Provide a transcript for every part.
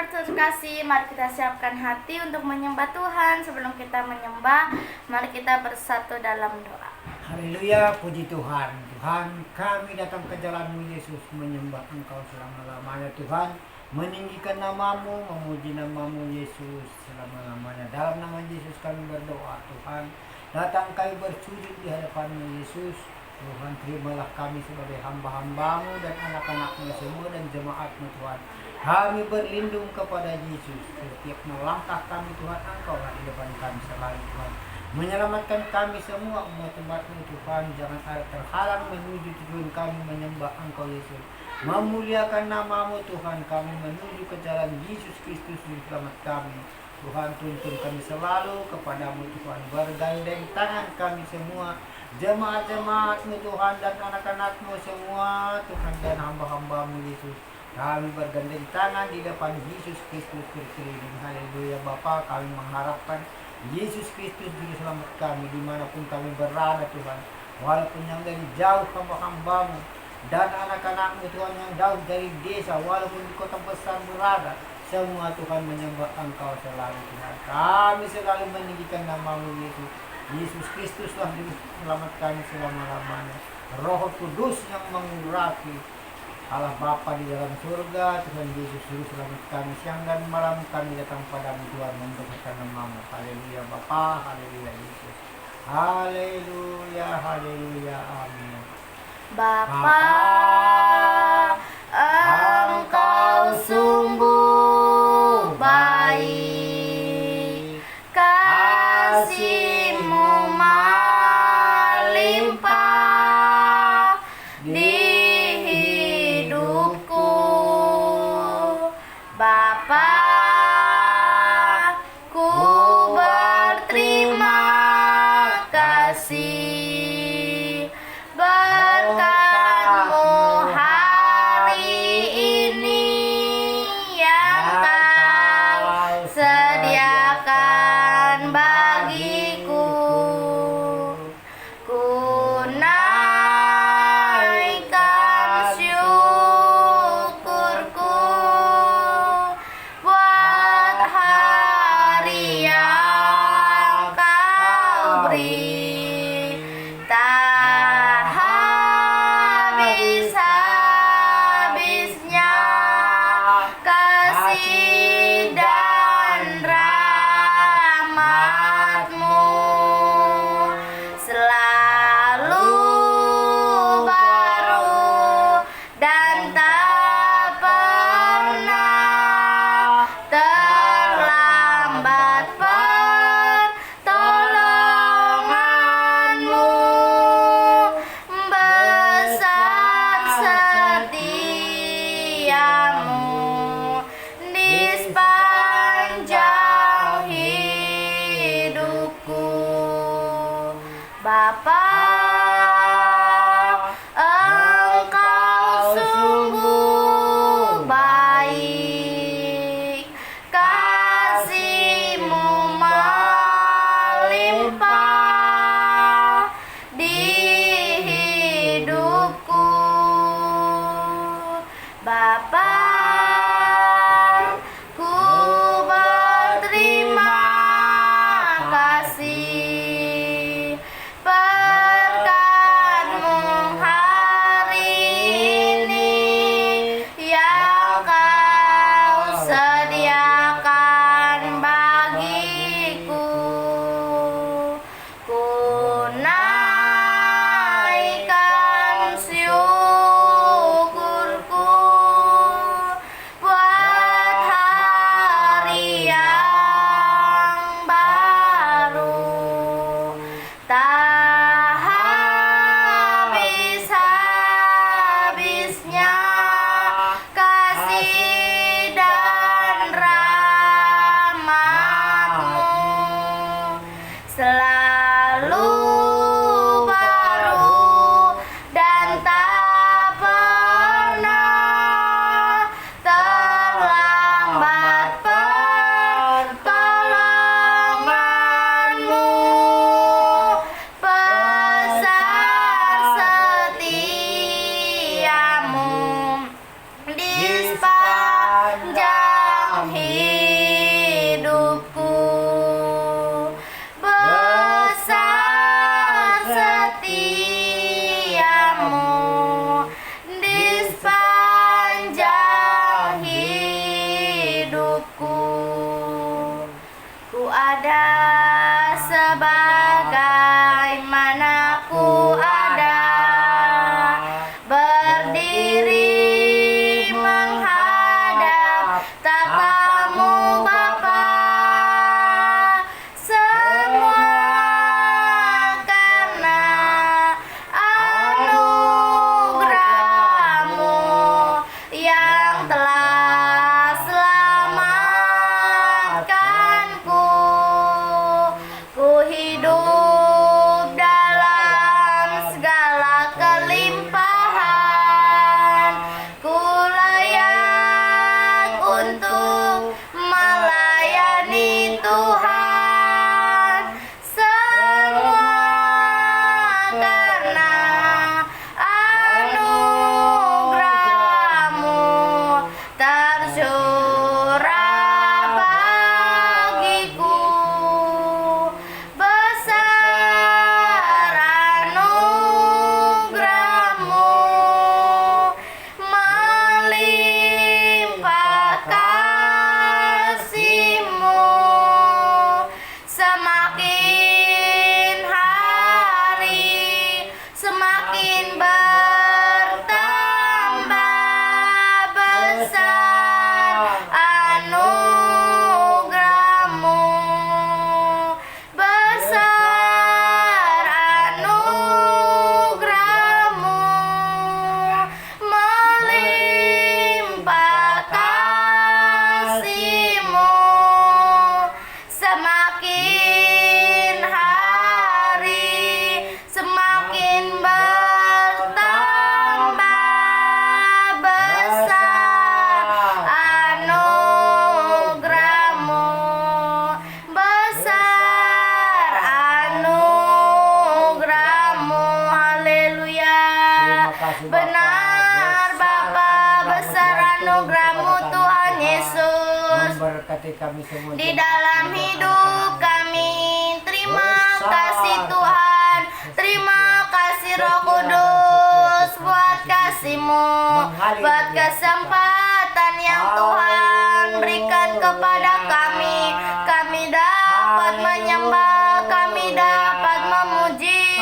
saudara terkasih, mari kita siapkan hati untuk menyembah Tuhan. Sebelum kita menyembah, mari kita bersatu dalam doa. Haleluya, puji Tuhan. Tuhan, kami datang ke jalan-Mu Yesus, menyembah Engkau selama-lamanya Tuhan, meninggikan nama-Mu, memuji nama-Mu Yesus selama-lamanya. Dalam nama Yesus kami berdoa Tuhan, datang kami bersujud di hadapan-Mu Yesus. Tuhan, terimalah kami sebagai hamba-hamba-Mu dan anak-anak-Mu semua dan jemaat-Mu Tuhan. Kami berlindung kepada Yesus. Setiap melangkah kami Tuhan, Engkau di depan kami selalu Tuhan. Menyelamatkan kami semua umat-umat-Mu Tuhan. Jangan ada terhalang menuju tujuan kami menyembah Engkau Yesus. Memuliakan nama-Mu Tuhan. Kami menuju ke jalan Yesus Kristus Juru Selamat kami. Tuhan, tuntun kami selalu kepadamu Tuhan. Bergandeng tangan kami semua, jemaat-jemaat-Mu Tuhan dan anak-anak-Mu semua Tuhan, dan hamba-hamba-Mu Yesus. Kami bergandeng tangan di depan Yesus Kristus berkeliling. Haleluya Bapa, kami mengharapkan Yesus Kristus Juru Selamat kami dimanapun kami berada Tuhan. Walaupun yang dari jauh hamba-hamba-Mu dan anak-anak-Mu Tuhan yang jauh dari desa, walaupun di kota besar berada, semua Tuhan menyembah Engkau selalu Tuhan. Kami selalu meninggikan nama-Mu Yesus. Yesus Kristuslah Juru Selamat kami selama-lamanya. Roh Kudus yang mengurapi Allah Bapa di dalam surga, Tuhan Yesus Juru Selamat kami, siang dan malam kami datang padamu Tuhan, memberkati nama-Mu. Haleluya Bapa, haleluya Yesus. Haleluya, haleluya, amin. Bapa, Engkau sungguh baik, kasih-Mu melimpah di hidupku. Bapa, ku berterima kasih berkat-Mu hari ini yang Kau sediakan bagiku. Ku naikkan syukurku buat hari yang Kau beri, tak habis-habisnya kasih dan rahmat-Mu selalu baru dan tak pernah terlambat pertolongan-Mu. Besar setia-Mu di ada, sebagaimana ku ada, berdiri menghadap tatamu Bapa, semua karena anugerah-Mu yang telah selamatkanku. Ku hidup dalam segala kelimpahan, ku layak untuk melayani Tuhan. Semua karena anugerah-Mu tercurah bagiku. Besar anugerah-Mu, melimpah kasih-Mu. Semakin hari semakin bertambah besar anugerah-Mu. Besar anugerah-Mu, melimpah kasih-Mu. Semakin hari semakin bertambah besar anugerah-Mu. Besar anugerah-Mu. Haleluya. Benar Bapa, besar anugerah-Mu Tuhan Yesus Memberkati kami semua di dalam hidup kami. Terima kasih Tuhan, terima kasih Roh Kudus buat kasih-Mu, buat kesempatan yang Tuhan berikan kepada kami. Kami dapat menyembah, kami dapat memuji.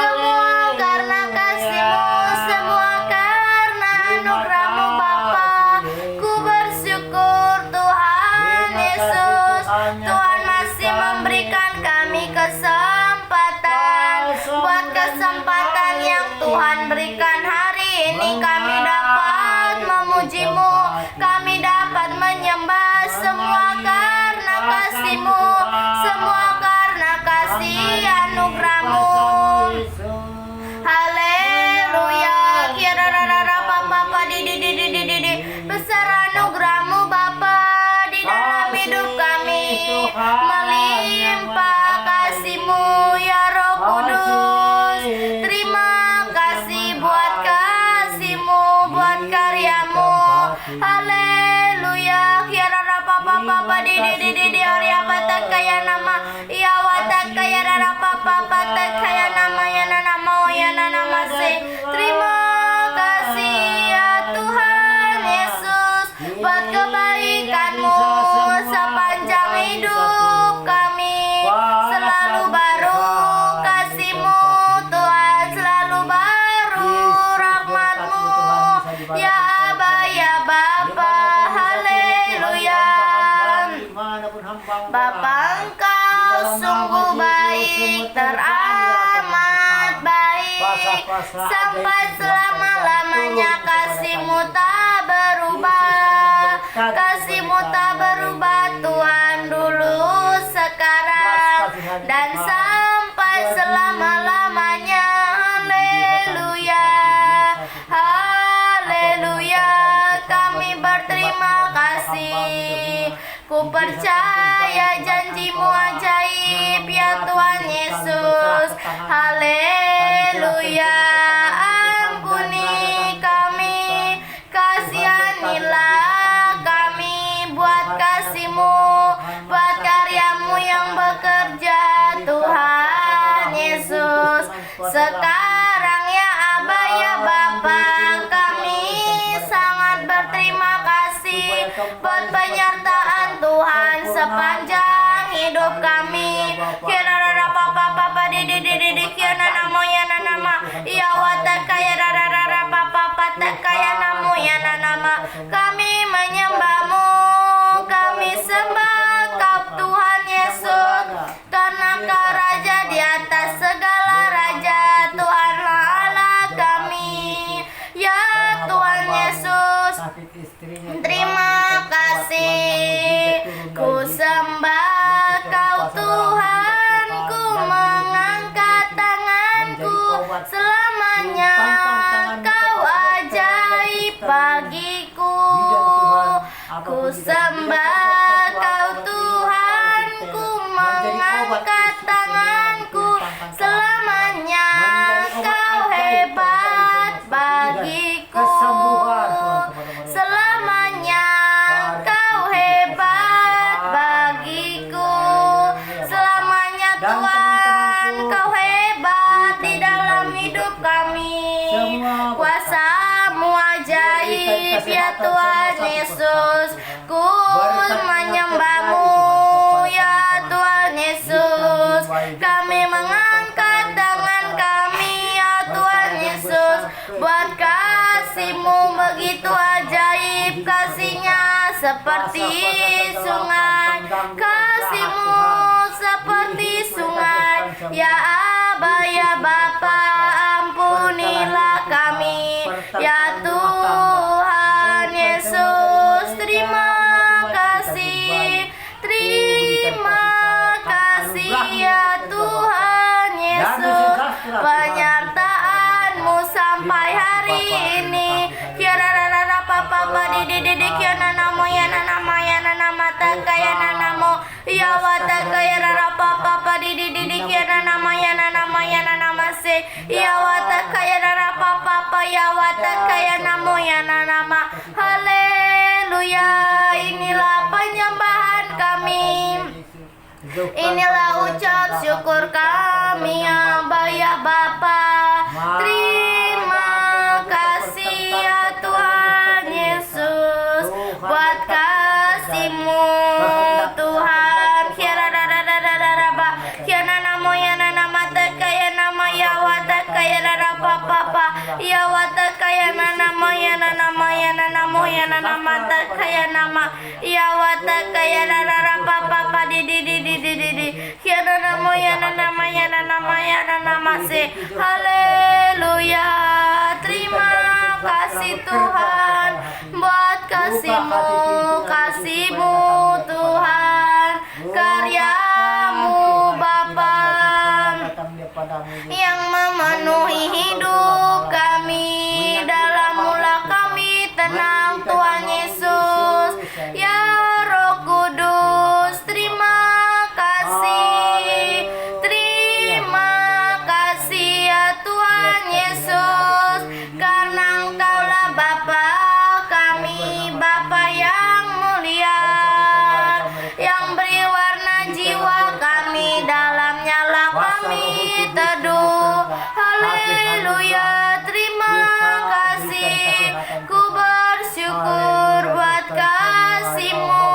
Semua karena kasih-Mu, semua karena anugerah-Mu Bapa. Ku bersyukur Tuhan Yesus, Tuhan masih memberikan kami kesempatan. Buat kesempatan yang Tuhan berikan hari ini, kami dapat memuji-Mu, kami dapat menyembah. Semua karena kasih-Mu, semua karena kasih anugerah-Mu. Haleluya. Kirararara Bapa di. Besar anugerah-Mu Bapa di dalam hidup kami, melimpah kasih-Mu ya Roh Kudus. Terima kasih buat kasih-Mu, buat karya-Mu. Haleluya. Kirarara Bapa di hari apa tak kaya nama ya watak kaya rara Bapa tak kaya nama ya nama ya nama se. Terima kasih ya Tuhan Yesus buat kebaikan-Mu sepanjang hidup kami. Selalu baru kasih-Mu Tuhan, selalu baru rahmat-Mu ya Aba ya Bapa. Haleluya. Bapa Engkau sungguh baik, teramat baik. Sampai selama-lamanya kasih-Mu tak berubah. Kasih-Mu tak berubah Tuhan, dulu, sekarang, dan sampai selama-lamanya. Haleluya. Haleluya. Kami berterima kasih. Ku percaya janji-Mu ajaib ya Tuhan Yesus. Haleluya. Ampuni kami, kasihanilah kami buat kasih-Mu, buat karya-Mu yang bekerja Tuhan Yesus. Sekarang ya Aba ya Bapa, kami sangat berterima kasih buat penyertaan Tuhan sepanjang hidup hidup kami. Kirarara papa papa didi kiana namo yana nama. Ya wataka ya rarara papa pataka ya namo yana nama. Kami menyembahmu, kami sembah Kau Tuhan Yesus, karena Kau Raja di atas segala raja. Tuhanlah Allah kami, ya Tuhan Yesus. Terima kasih, ku sembah Kau Tuhan, ku mengangkat tanganku. Selamanya Kau ajaib bagiku. Ku sembah Kau Tuhan, ku mengangkat tanganku. Selamanya Kau hebat bagiku. Selamanya Kau hebat bagiku. Selamanya Tuhan Kau hebat di dalam hidup kami. Kuasa-Mu ajaib ya Tuhan Yesus. Ku menyembah-Mu ya Tuhan Yesus. Kami mengangkat tangan kami ya Tuhan Yesus. Buat kasih-Mu begitu ajaib, kasih-Nya seperti sungai. Kasih-Mu seperti sungai. Ya Aba ya Bapa, ampunilah kami. Ya Tuhan Yesus, terima kasih. Terima kasih ya Tuhan Yesus. Penyertaan-Mu sampai hari ini. Kirarara papa didi kiana namo yana nama takaya namo. Ya watakaya rara papa didi kiana nama se. Ya watakaya rara papa ya watakaya namo yana nama. Haleluya, inilah penyembahan kami. Inilah ucap syukur kami ya Aba ya Bapa. Terima kasih ya Tuhan Yesus, buat kasih-Mu Tuhan. Kirararararaba kiana namo yana nama takaya nama ya watakaya rara papa ya watakaya nama yana nama takaya nama ya watakaya rara papa didi kiana namo yana nama se. Haleluya, terima kasih Tuhan buat kasih-Mu Tuhan, karya-Mu Bapa yang memenuhi hidup kami. Dalam-Mu kami tenang Tuhan Yesus. Ya Roh Kudus, terima kasih. Terima kasih ya Tuhan Yesus, karena Engkaulah Bapa kami, Bapa yang mulia, yang beri warna jiwa kami, dalamnya lah kami teduh. Haleluya, terima kasih. Ku bersyukur buat kasih-Mu.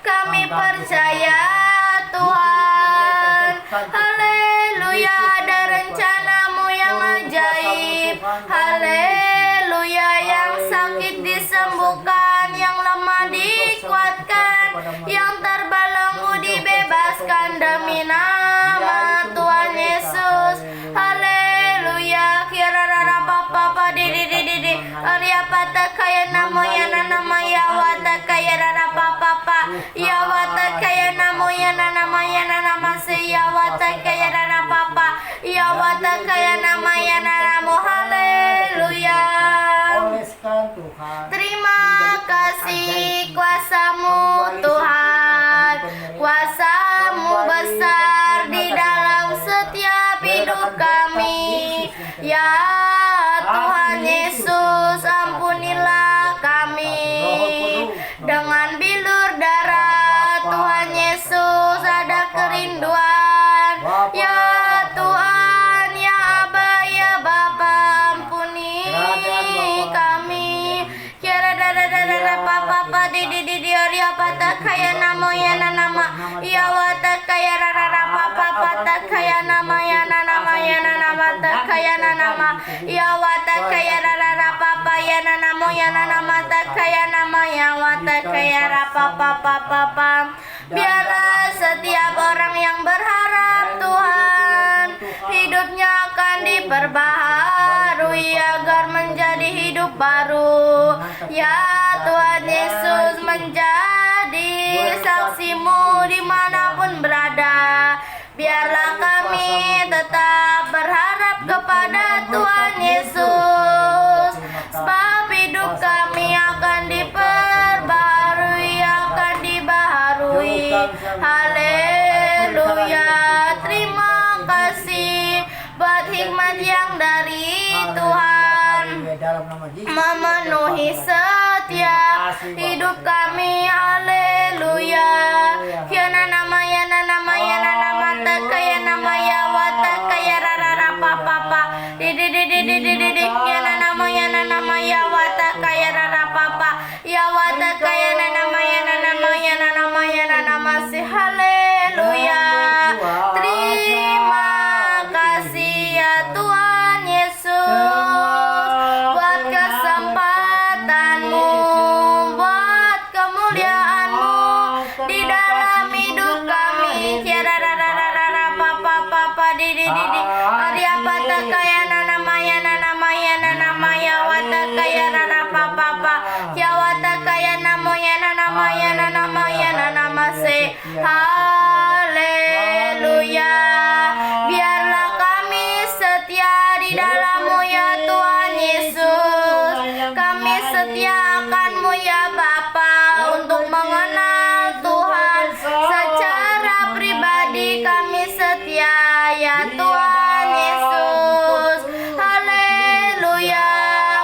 Kami percaya Tuhan. Haleluya, ada rencana-Mu yang ajaib. Haleluya, yang sakit disembuhkan, yang lemah dikuatkan, yang terbelenggu dibebaskan demi nama Tuhan Yesus. Haleluya, kirarara papa didi arya patakaya namo yana nama ya watakaya rara papa ya watakaya namo yana nama se ya watakaya rara papa ya watakaya nama yana namo. Haleluya, terima kasih kuasa-Mu Tuhan. Kuasa-Mu besar di dalam setiap hidup kami. Ya Tuhan Yesus, ampunilah kami. Dengan bilur darah Tuhan Yesus ada kerinduan. Ya Tuhan, ya Aba namo ya nama takaya nama ya watakaya rapa. Biarlah setiap orang yang berharap Tuhan hidupnya akan diperbaharui agar menjadi hidup baru. Ya Tuhan Yesus, menjadi saksimu dimanapun berada. Biarlah kami tetap berharap kepada Tuhan Yesus, sebab hidup kami akan diperbarui, akan dibaharui. Haleluya. Terima kasih buat hikmat yang dari Tuhan memenuhi setiap hidup kami. Haleluya. Yana nama takaya nama ya watakaya rara papa. Yana nama ya watakaya rara papa. Ya watakaya nama si. Haleluya. Terima kasih ya Tuhan Yesus buat kesempatanmu, buat kemuliaanmu di dalam hidup kami. Tiara rara papa didi Arya patakaya nama ya watakaya rara papa. Ya watakaya nama se. Haleluya. Biarlah kami setia di dalam-Mu ya Tuhan Yesus. Kami setia akan-Mu ya Bapa, untuk mengenal Tuhan secara pribadi. Kami setia ya Tuhan Yesus. Haleluya.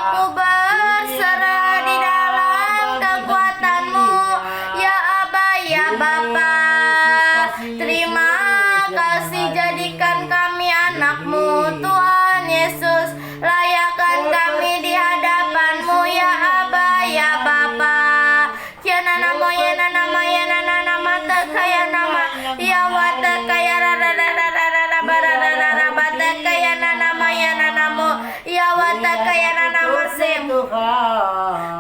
Ku berserah di dalam kekuatan-Mu ya Aba ya Bapa. Terima kasih, jadikan kami anak-Mu Tuhan Yesus. Layakkan kami di hadapan-Mu ya Aba ya Bapa. Kiana nama takaya nama ya watakaya rara batakaya nama ya namo ya watakaya nama sem.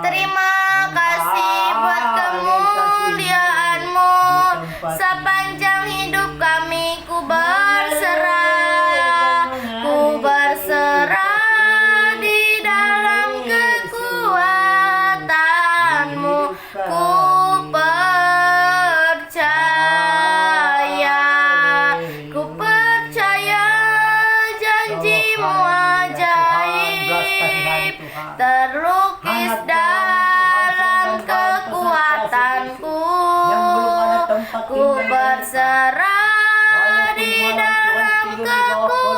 Terima kasih buat kemuliaan-Mu. Sepanjang hidup kami ku berserah di dalam kekuatan-Mu. Ku percaya janji-Mu ajaib terlukis dalam kekuatanku. Ku berserah di dalam kekuatan-Mu.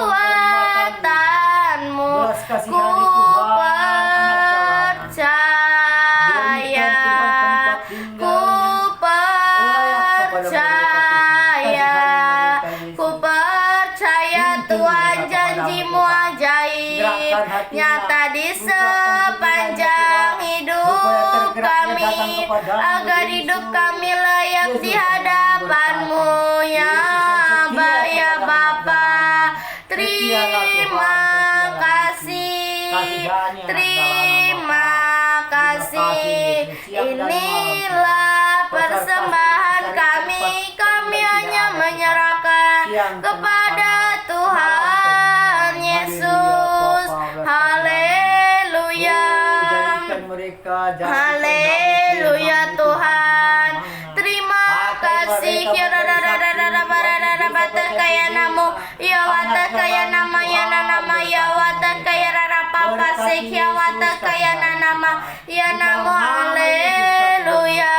Ku percaya Tuhan, janji-Mu ajaib nyata di sepanjang hidup kami, agar hidup kami layak di hadapan-Mu ya Aba ya Bapa. Terima kasih. Inilah persembahan kami. Kami hanya menyerahkan kepada Tuhan Yesus. Haleluya. Haleluya Tuhan. Terima kasih. Batakaya namo ya watakaya nama ya ya watakaya rara papa sekya watakaya nama ya namo. Haleluya.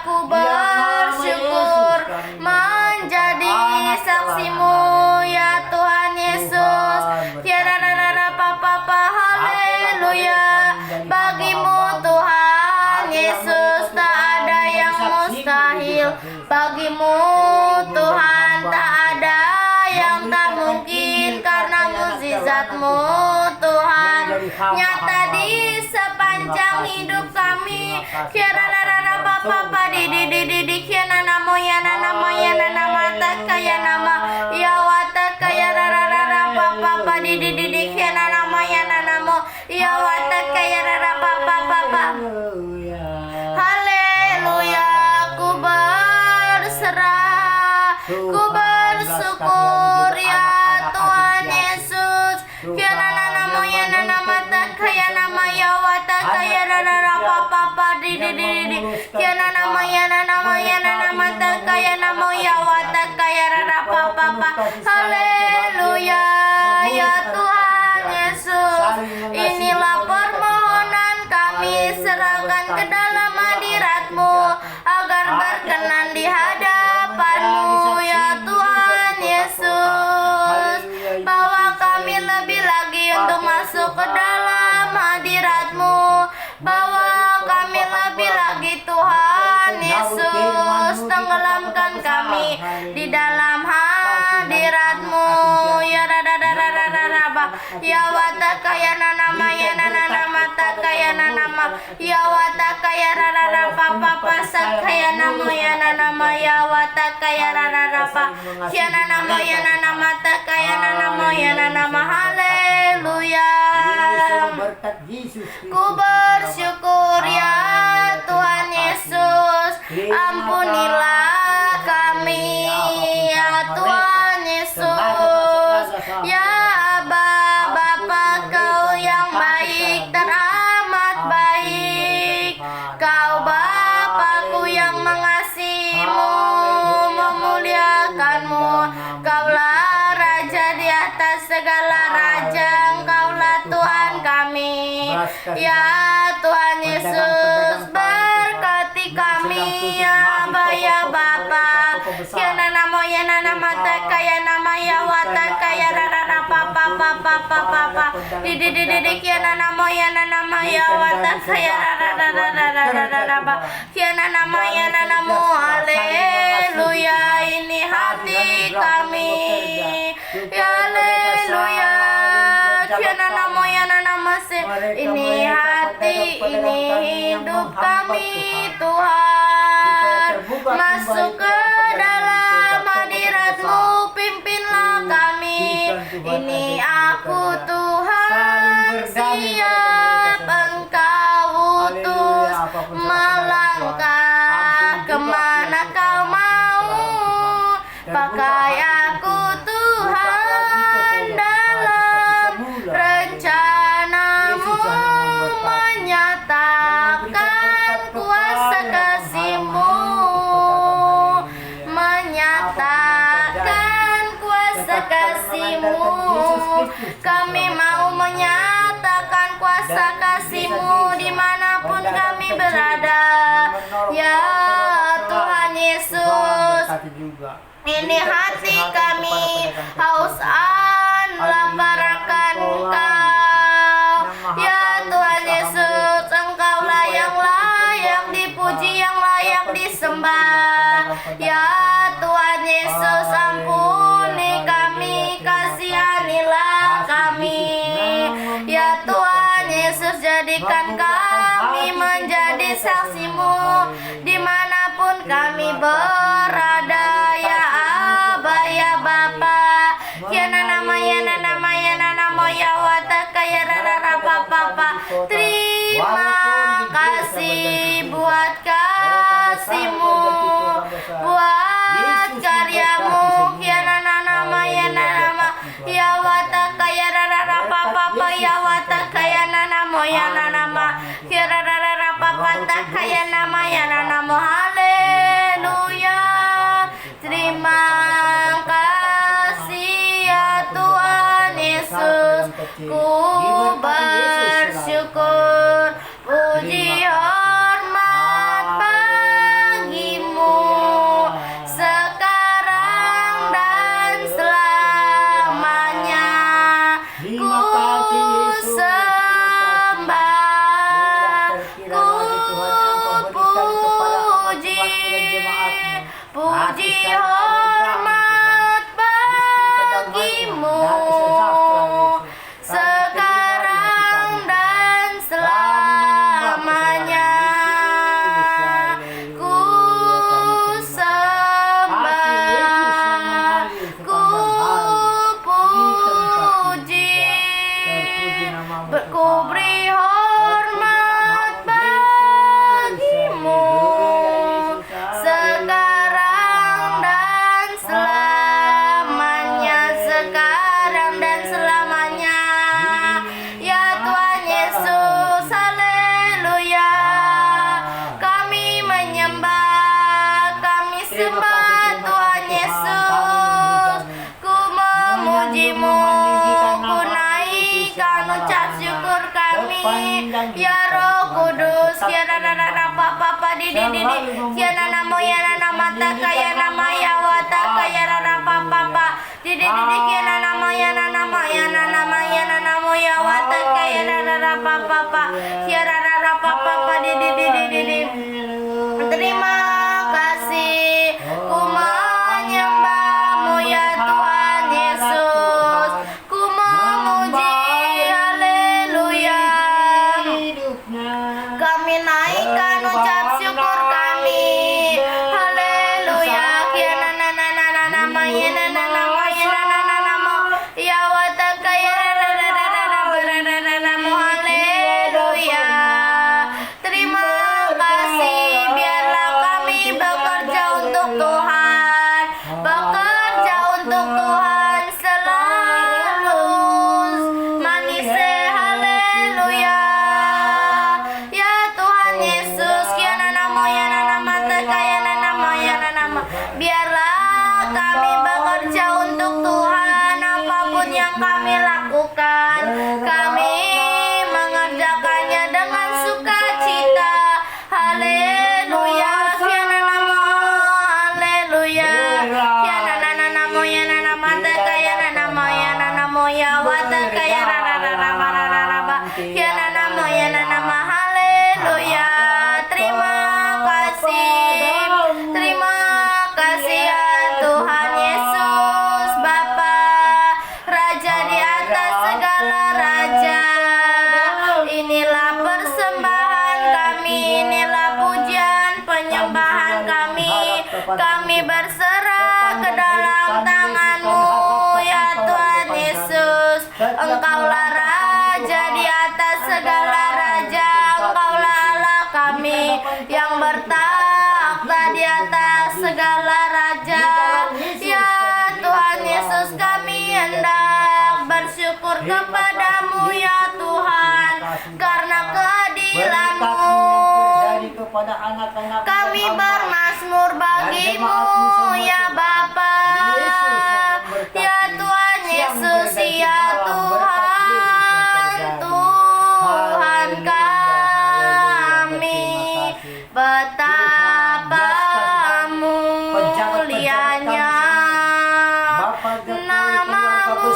Ku bersyukur menjadi saksi-Mu ya Tuhan Yesus. Tiada rara papa. Haleluya. Bagi-Mu Tuhan Yesus tak ada yang mustahil. Bagi-Mu Tuhan tak ada yang tak mungkin, karena mukjizat-Mu Tuhan nyata di sepanjang hidup kami. Kiara rara papa di kiana namo ya nama takaya nama ya watakaya rara papa di kiana nama ya namo ya watakaya rara papa Haleluya, ya Tuhan Yesus. Inilah permohonan kami, serahkan ke dalam hadirat-Mu, agar berkenan di hadapan-Mu, ya Tuhan Yesus. Bawa kami lebih lagi untuk masuk ke dalam hadirat-Mu. Bawa kami lebih lagi, Tuhan Yesus. Tenggelamkan kami di dalam hadirat-Mu, ya radadadadadadaba, ya watakaya nama, ya nama takaya nama, ya watakaya radadapapa sakaya nama, ya nama, ya watakaya radadapa, ya nama, ya nama takaya nama, ya nama. Haleluya. Ku bersyukur ya Tuhan Yesus, ampunilah kami ya Tuhan Yesus. Ya Aba, Bapa Kau yang baik, teramat baik. Kau Bapakku yang mengasihimu, memuliakanmu. Kaulah Raja di atas segala raja, Engkaulah Tuhan kami. Ya Tuhan Yesus, berkati kami ya Aba, ya Bapa. Ya nama, ya nama takaya nama, ya watakaya rara papa papa papa didididik, ya nama, ya nama, ya watakaya rara ya nama, ya namamu. Haleluya, ini hati kami, ya haleluya. Ya nama, ya nama, ini hati, ini hidup kami, Tuhan. Masuk ke dalam hadirat-Mu, pimpinlah kami. Ini aku, Tuhan, siap Engkau utus melangkah kemana Kau mau. Pakai aku, Tuhan, dalam rencana-Mu, menyatakan kuasa kasih-Mu, menyatakan kuasa kasih-Mu. Kami mau menyatakan kuasa kasih-Mu dimanapun kami berada, ya Tuhan Yesus. Ini hati kami, haus lapar akan Engkau, ya Tuhan Yesus. Engkaulah yang layak dipuji, yang layak disembah, ya Tuhan Yesus. Ampuni kami, kasihanilah kami, ya Tuhan Yesus. Jadikan kami menjadi saksi-Mu dimanapun kami berada, ya Aba, ya Bapa. Ya nama, ya nama, ya nama, ya watakaya rara papa. Terima kasih buat kasih-Mu, buat karya-Mu. Ya nama, ya nama, ya watakaya rara papa, ya watakaya nama, ya nama, ya rara papa takaya nama, ya nama. Haleluya. Terima kasih ya Tuhan Yesus. Ku bersyukur, puji hormat bagi-Mu, sekarang dan selamanya. Ku sembah, ku puji, puji hormat bagi-Mu, sekarang dan selamanya. Ku sembah, ku puji, ku beri hormat bagi-Mu, sekarang dan selamanya. sembah Tuhan Yesus. Ku memuji-Mu, ku naikkan ucap syukur kami. Ya Roh Kudus, ya papa di ya namo ya nama takaya nama ya wataka ya papa di ya nama ya nama ya nama ya namo ya wataka ya papa ya papa di. Terima kasih, ku menyembah-Mu ya Tuhan Yesus, ku memuji, haleluya. Kami naikkan ucap syukur kami, haleluya. Ya nama ya nama ya nama ya wataka ya namo, haleluya. Terima kasih, biarlah kami bekerja untuk Tuhan, bekerja untuk Tuhan selalu. Manis, haleluya. Ya Tuhan Yesus, ya namo ya nama ya nama. Biarlah kami bekerja untuk Tuhan, apapun yang kami lakukan, kami mengerjakannya dengan sukacita. Haleluya, ya namo, haleluya. Ya namo ya nama ya namo ya wataka ya ya namo ya nama, haleluya. Terima kasih ya Tuhan Yesus, Bapa, Raja di atas segala raja. Inilah persembahan kami, inilah pujian penyembahan kami. Kami berserah ke dalam tangan-Mu ya Tuhan Yesus. Engkaulah Raja di atas segala raja, Engkaulah Allah kami yang bertakhta di atas segala raja. Ya Tuhan Yesus, kami hendak bersyukur kepadamu ya Tuhan, karena keadilan-Mu. Kami bermazmur bagi-Mu ya Bapa, ya Tuhan Yesus, ya Tuhan, Tuhan kami. Betapa mulianya nama-Mu,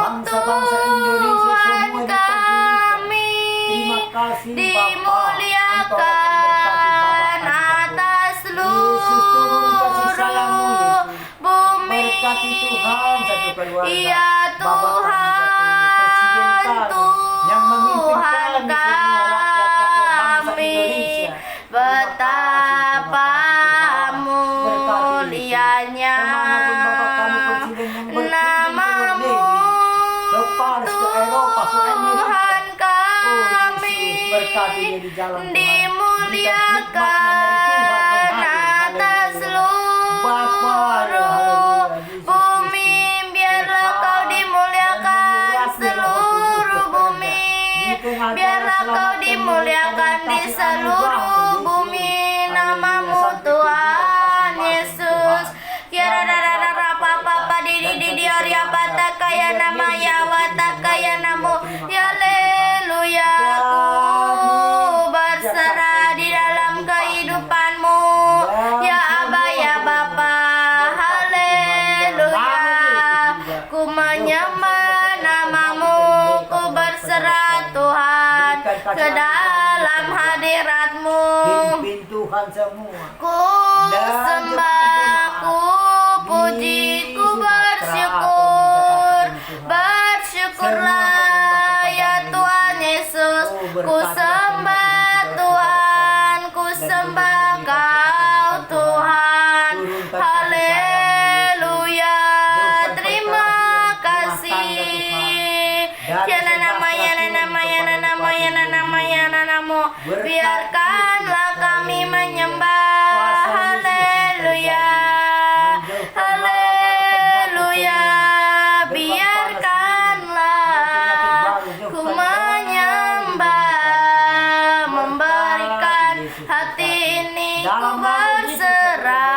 bangsa-bangsa Indonesia Tuhan semua kami. Terima kasih Dimuliakan atas seluruh bumi. Ya Tuhan, Tuhan kami. Betapa mulianya nama-Mu, Tuhan kami. Dimuliakan atas seluruh bumi. Biarlah Kau dimuliakan seluruh bumi. Biarlah Kau dimuliakan di seluruh bumi. Nama-Mu Tuhan Yesus. Papa di Orya Bataka ya nama ya wataka ya namo. Haleluya. Ku berserah di dalam kehidupan-Mu ya Aba ya Bapa. Haleluya. Ku menyembah nama-Mu, ku berserah Tuhan ke dalam hadirat-Mu. Tuhan semua. Ku sembah, ku puji, ku bersyukur. Bersyukurlah ya Tuhan Yesus. Ku sembah Tuhan, ku sembah Kau Tuhan. Haleluya. Terima kasih. Ya nama ya nama ya nama ya nama ya namo. Biarkanlah kami menyembah. Haleluya. Haleluya. Biarkanlah ku menyembah, memberikan hati ini ku berserah.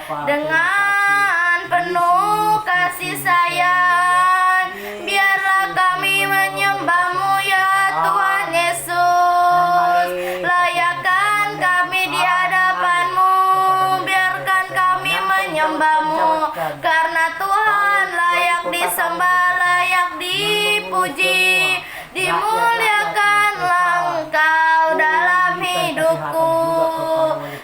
dengan penuh kasih sayang. Biarlah kami menyembah-Mu ya Tuhan Yesus. Layakkan kami di hadapan-Mu, biarkan kami menyembah-Mu, karena Tuhan layak disembah, layak dipuji. Dimuliakanlah Engkau dalam hidupku,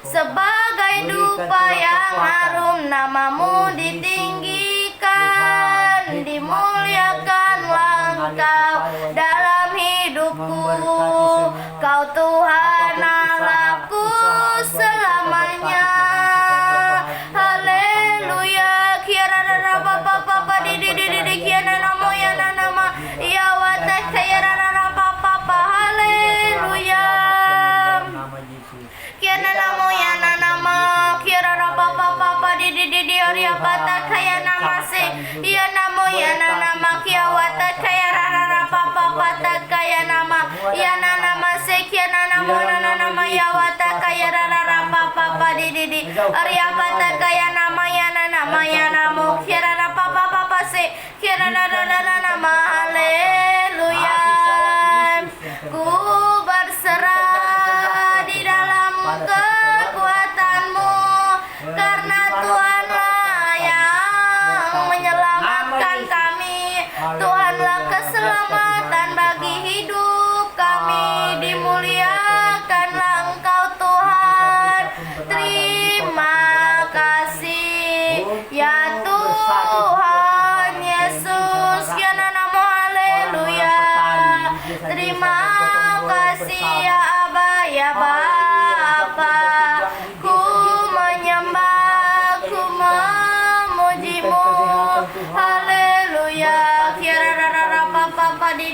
sebagai dupa yang harum nama-Mu ditinggikan. Dimuliakanlah Engkau dalam hidupku, Kau Tuhan Allahku selamanya. Haleluya. Kiarara papa papa di kiana namo ya nama ya wata kiarara papa papa. Haleluya. Kiana namo ya nama kiarara papa papa di oria pata kaya nama se ya namo ya nama kia wata kiarara papa pata kaya nama ya nama se kiana namo nama ya wata kiarara papa papa di oria pata kaya nama ya namo kiarara papa papa se kiarara nama. Haleluya. Ku berserah di dalam kekuatan-Mu, karena Tuhanlah yang menyelamatkan kami. Tuhanlah keselamatan bagi hidup kami. Dimuliakanlah Engkau Tuhan. Terima kasih ya Tuhan Yesus. Ya namo haleluya. Terima kasih ya Aba ya Bapa. Ku menyembah, ku memuji-Mu. Haleluya. Kiarara papa di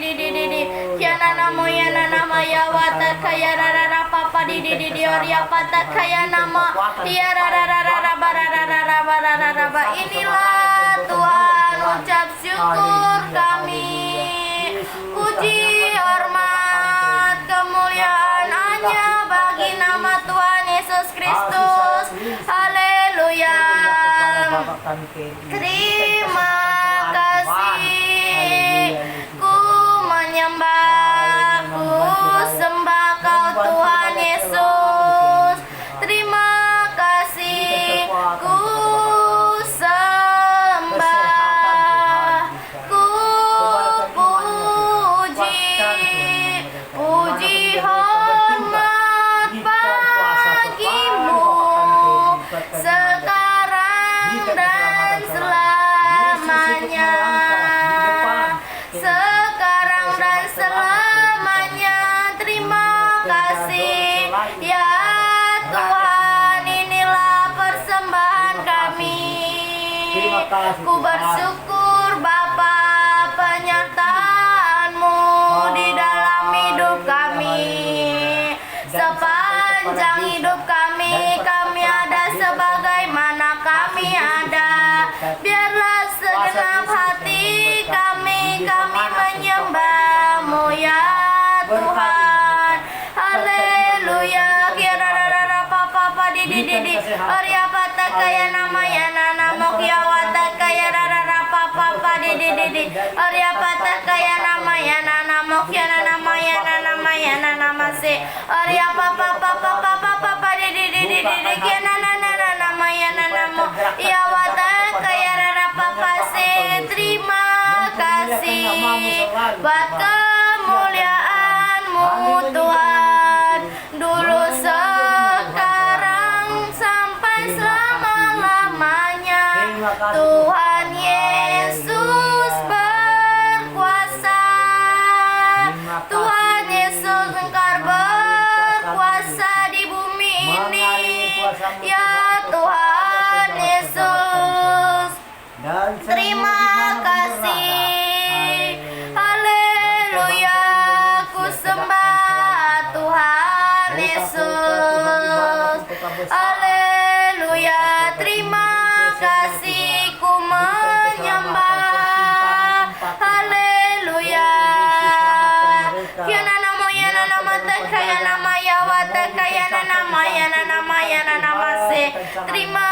kiana namo ya nama ya wata kaya rara papa di oria pata kaya nama ya rara barara. Inilah Tuhan ucap syukur kami. Puji hormat kemuliaan hanya bagi nama Tuhan Yesus Kristus. Haleluya. Terima kasih. Ku menyembah, ku sembah Kau Tuhan Yesus. Terima kasih. Ku sembah, ku puji hormat bagi-Mu sekarang dan selamanya. Sekarang dan selamanya. Terima kasih ya Tuhan. Inilah persembahan kami. Ku bersyukur Bapa, penyertaan-Mu di dalam hidup kami. Sepanjang hidup kami ada sebagaimana kami ada. Biarlah segenap hati kami menyembah-Mu ya Tuhan. Haleluya. Kiarara papa di oria pata kaya nama ya namo kia wata kaya rara papa di oria pata kaya nama ya namo kia nama ya nama se oria papa di kia nama ya namo ya wata kaya rara papa se. Terima kasih buat kemuliaan-Mu Tuhan, dulu sekarang sampai selama-lamanya. Tuhan Yesus berkuasa. Tuhan Yesus Engkau berkuasa di bumi ini. Ya Tuhan Yesus, terima kasih. Haleluya. Ku sembah Tuhan Yesus. Haleluya. Terima kasih. Ku menyembah. Haleluya. Kiana namo ya nama kaya nama ya wata kaya nama ya nama se. Terima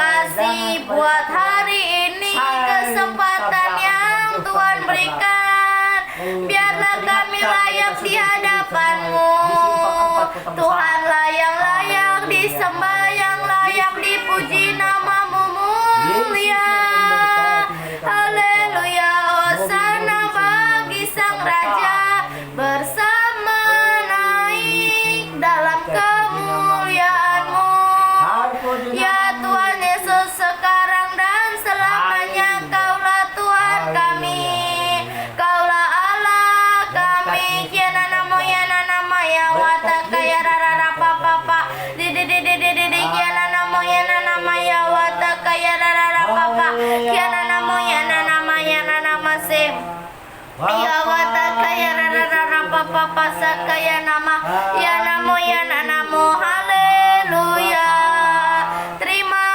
kasih buat hari ini, kesempatan yang Tuhan berikan. Biarlah kami layak di hadapan-Mu. Tuhanlah yang layak disembah, yang layak dipuji, nama-Mu mulia. Haleluya, hosana bagi Sang Raja, bersama naik dalam kemuliaan-Mu. Ya Tuhan Yesus, sekarang dan selamanya Kaulah Tuhan kami, Kaulah Allah kami. Kiana namo yana nama ya wata kaya rara papa di kiana namo yana nama ya wata kaya rara papa kiana namo yana nama sim ya wata kaya rara papa sakaya nama ya namo yana namo. Haleluya. Terima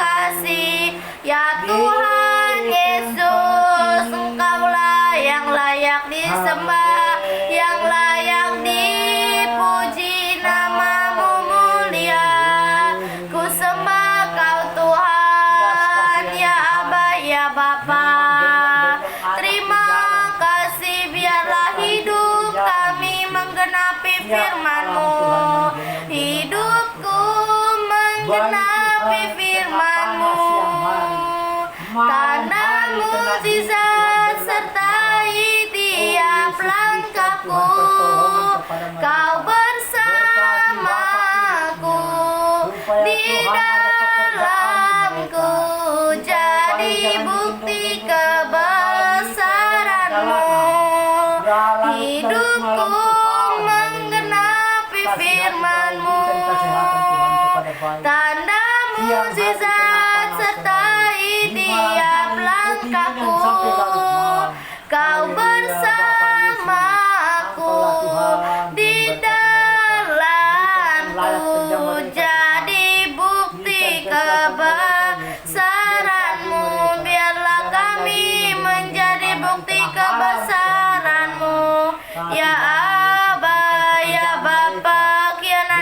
kasih ya Tuhan Yesus, Engkaulah yang layak disembah, yang layak dipuji, nama-Mu mulia. Ku sembah Kau Tuhan, ya Aba ya Bapa. Terima kasih, biarlah hidup kami menggenapi firman-Mu. Hidupku menggenapi firman-Mu. Tanda mukjizat sertai tiap langkahku. Kau bersamaku di dalamku, jadi bukti kebesaran-Mu. Hidupku menggenapi firman-Mu. Tanda mukjizat sertai tiap langkahku. Kau bersamaku di dalamku, jadi bukti kebesaran-Mu. Biarlah kami menjadi bukti kebesaran-Mu, ya Aba ya Bapa. Kiana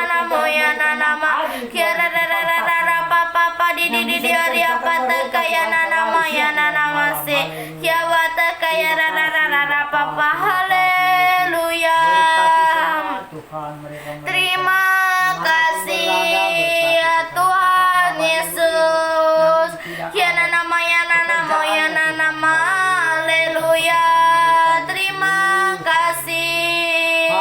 namo ya nama kiara rara papa di area pata kaya nama ya nama se kiawata kaya rara papa. Haleluya. Terima kasih ya Tuhan Yesus. Kiana nama ya nama. Haleluya. Terima kasih.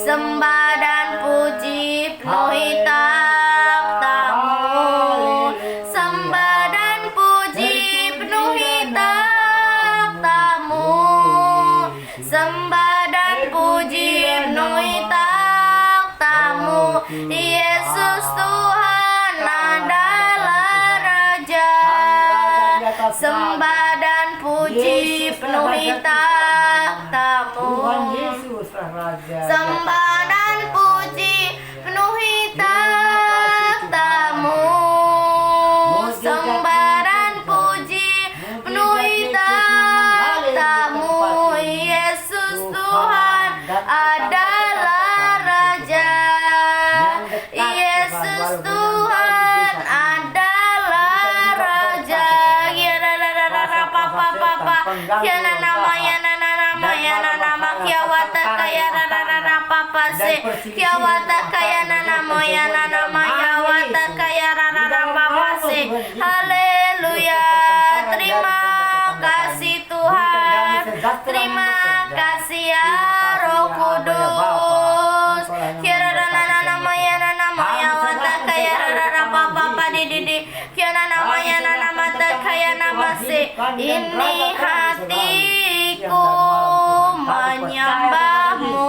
Sembah dan puji penuhi takhta-Mu. Sembah dan puji penuhi takhta-Mu. Sembah dan puji penuhi takhta-Mu. Yesus Tuhan adalah Raja. Sembah dan puji penuhi takhta-Mu. Sembah dan puji penuhi takhta-Mu. Sembah dan puji penuhi takhta-Mu. Yesus Tuhan adalah Raja. Yesus Tuhan adalah Raja. Ya papa ya nama kiawata kaya rara papa se kiawata kaya nama ya nama kiawata kaya rara papa se. Haleluya. Terima kasih Tuhan. Terima kasih ya Roh Kudus. Kiara nama ya wata kaya rara papa di kiara nama ya nama kaya nama se. Ini hatiku menyembah-Mu,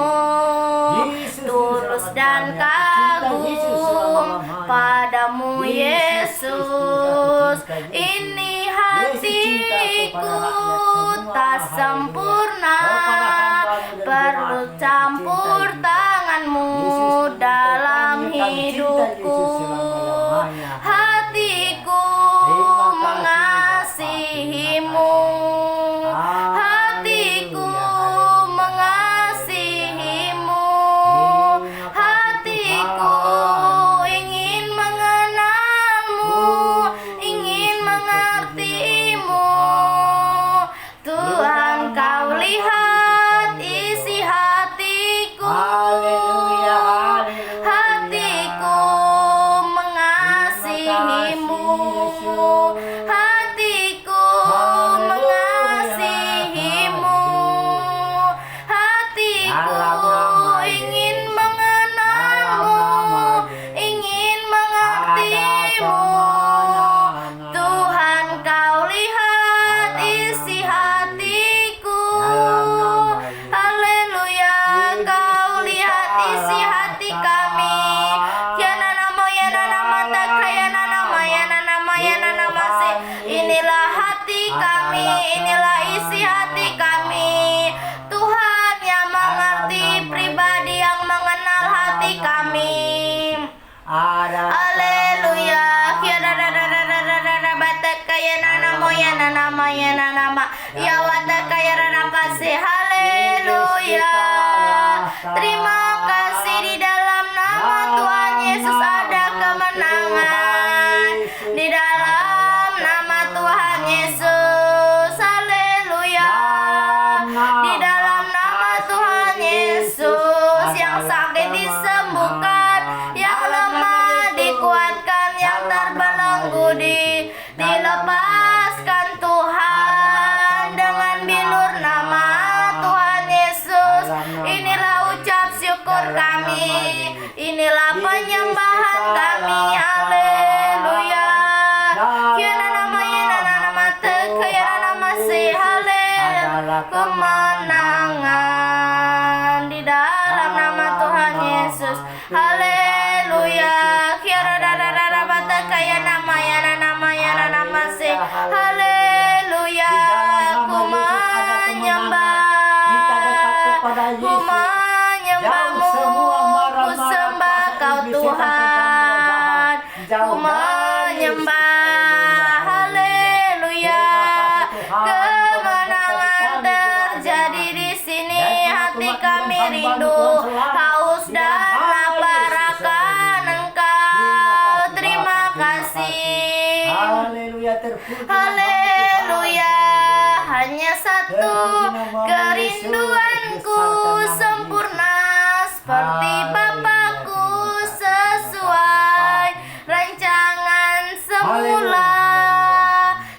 tulus dan kagum padamu Yesus. Ini hatiku tak sempurna, perlu campur tangan-Mu dalam hidupku. Hatiku mengasihi-Mu, hatiku mengasihi-Mu, hatiku Terima kasih di dalam nama Tuhan Yesus ada kemenangan. Di dalam nama Tuhan Yesus, haleluya. Di dalam nama Tuhan Yesus, yang sakit disembuhkan, yang lemah dikuatkan, yang terbelenggu dilepaskan Tuhan dengan bilur nama Tuhan Yesus. Inilah ucap syukur kami, inilah penyembahan kami, haleluya. Kiana nama tekayana nama si haleluya. Kemenangan di dalam nama Tuhan Yesus, haleluya. Kiara dara bata kaya nama nama si haleluya. Ku menyembah, ku menyembahmu, ku sembah kau Tuhan, ku menyembah, haleluya. Kemenangan terjadi di sini, hati kami rindu, haus dan lapar akan Engkau. Terima kasih, Haleluya, haleluya. Hanya satu kerinduanku, sempurna seperti Bapakku, sesuai rancangan semula,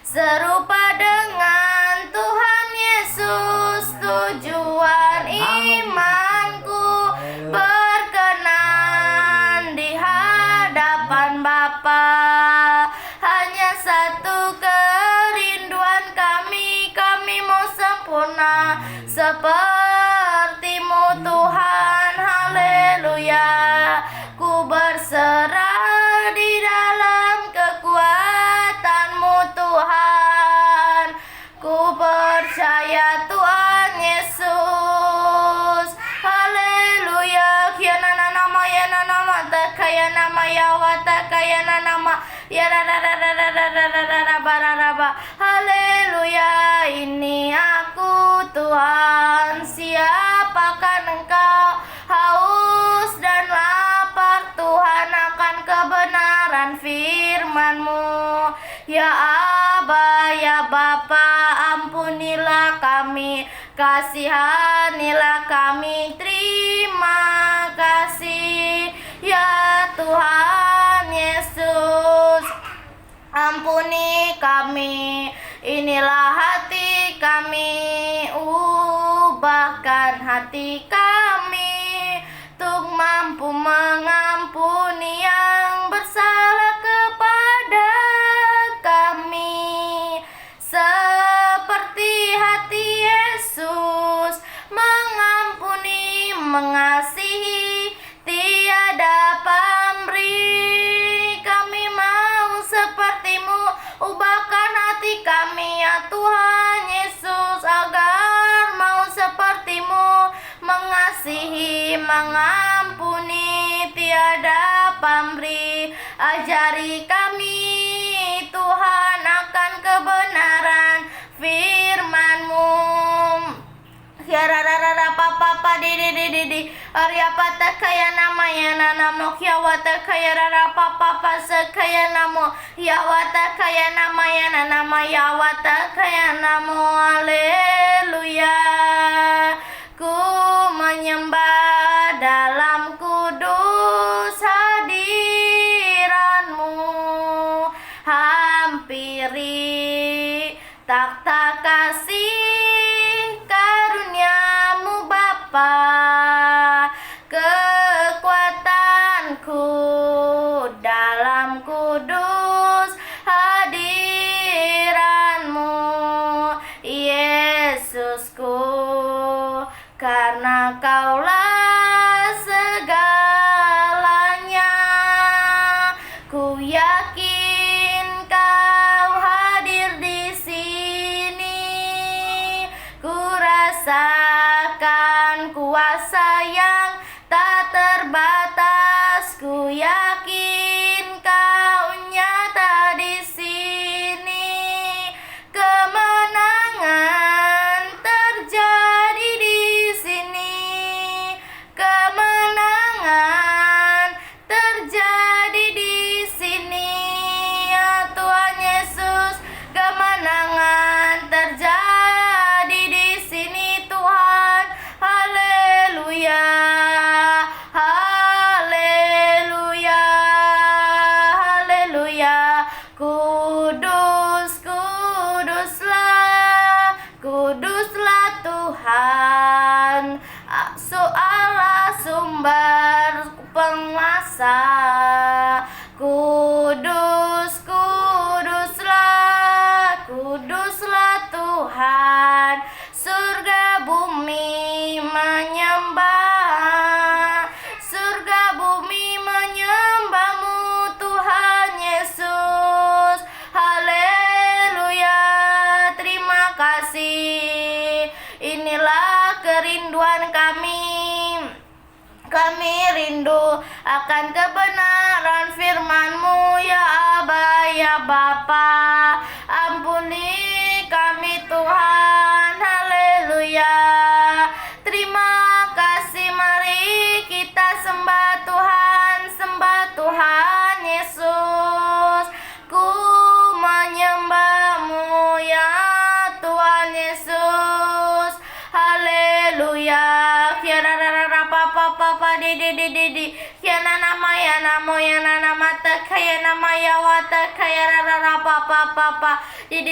serupa dengan Tuhan Yesus. Tujuan imanku berkenan di hadapan Bapa. Hanya satu kerinduan kami mau sempurna seperti-Mu Tuhan, haleluya. Ku berserah di dalam kekuatan-Mu Tuhan. Ku percaya Tuhan Yesus, haleluya. Kiana nama ya nama takaya nama ya watakaya nama ya raba, haleluya. Ini aku Tuhan, siapakah Engkau? Haus dan lapar Tuhan akan kebenaran firman-Mu. Ya Aba, ya Bapa, ampunilah kami, kasihanilah kami. Terima kasih ya Tuhan Yesus, ampuni kami. Inilah hati kami, ubahkan hati kami untuk mampu mengampuni yang bersalah kepada kami, seperti hati Yesus mengampuni, mengasihi, tiada pamrih. Kami mau seperti-Mu, ubahkan hati kami ya Tuhan Yesus, agar mau seperti-Mu, mengasihi, mengampuni, tiada pamrih. Ajari kami Tuhan akan kebenaran firman-Mu. Yararara papa di Arya pata kaya nama ya namo kiawata kaya rara papa sekaya namo yawata kaya nama ya nama yawata kaya namo, haleluya. Ku menyembah dalam kudus hadiran-Mu, hampiri takhta kasih karunia-Mu Bapa. Kekuatanku dalam kudus hadiran-Mu, Yesusku, karena Kaulah segalanya. Ku yakin Kau hadir di sini, ku rasakan kuasa yang tak terbatas. Ku yakin Kau nyata di sini, kemenangan terjadi di sini. Tuhan, Allah sumber penguasa. Kudus, kuduslah, kuduslah Tuhan, surga bumi menyembah, surga bumi menyembahmu Tuhan Yesus. Haleluya, terima kasih. Inilah kerinduan kami. Kami rindu akan kebenaran firman-Mu ya Aba ya Bapa. Ampuni kami Tuhan. Haleluya. Terima kasih, mari kita sembah Tuhan Yesus. Ku menyembah-Mu ya Tuhan Yesus. Haleluya. Papa di kiana nama ya namo ya nama kaya nama ya wata kaya rara papa di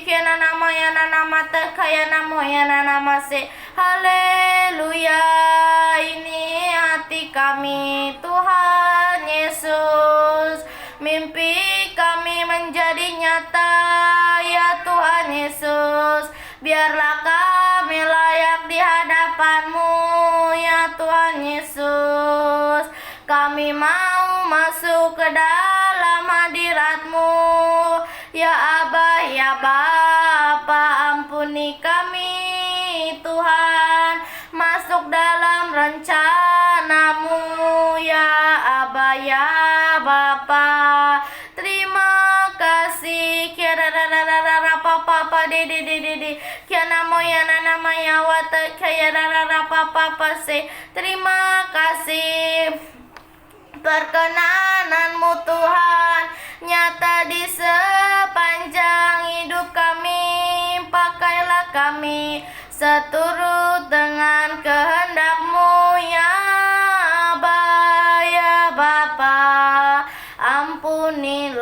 kiana nama ya nama kaya namo ya nama se. Haleluya. Ini hati kami Tuhan Yesus, mimpi kami menjadi nyata ya Tuhan Yesus. Biarlah kami layak di hadapan-Mu ya Tuhan Yesus. Kami mau masuk ke dalam hadirat-Mu ya Aba ya Bapa. Ampuni kami Tuhan, masuk dalam rencana-Mu ya Aba ya Bapa. Terima kasih. Papa di kiana moya nama ya wata kaya rara papa se. Terima kasih. Perkenanan-Mu Tuhan nyata di sepanjang hidup kami. Pakailah kami seturut dengan kehendak-Mu ya Aba ya Bapa. Ampunilah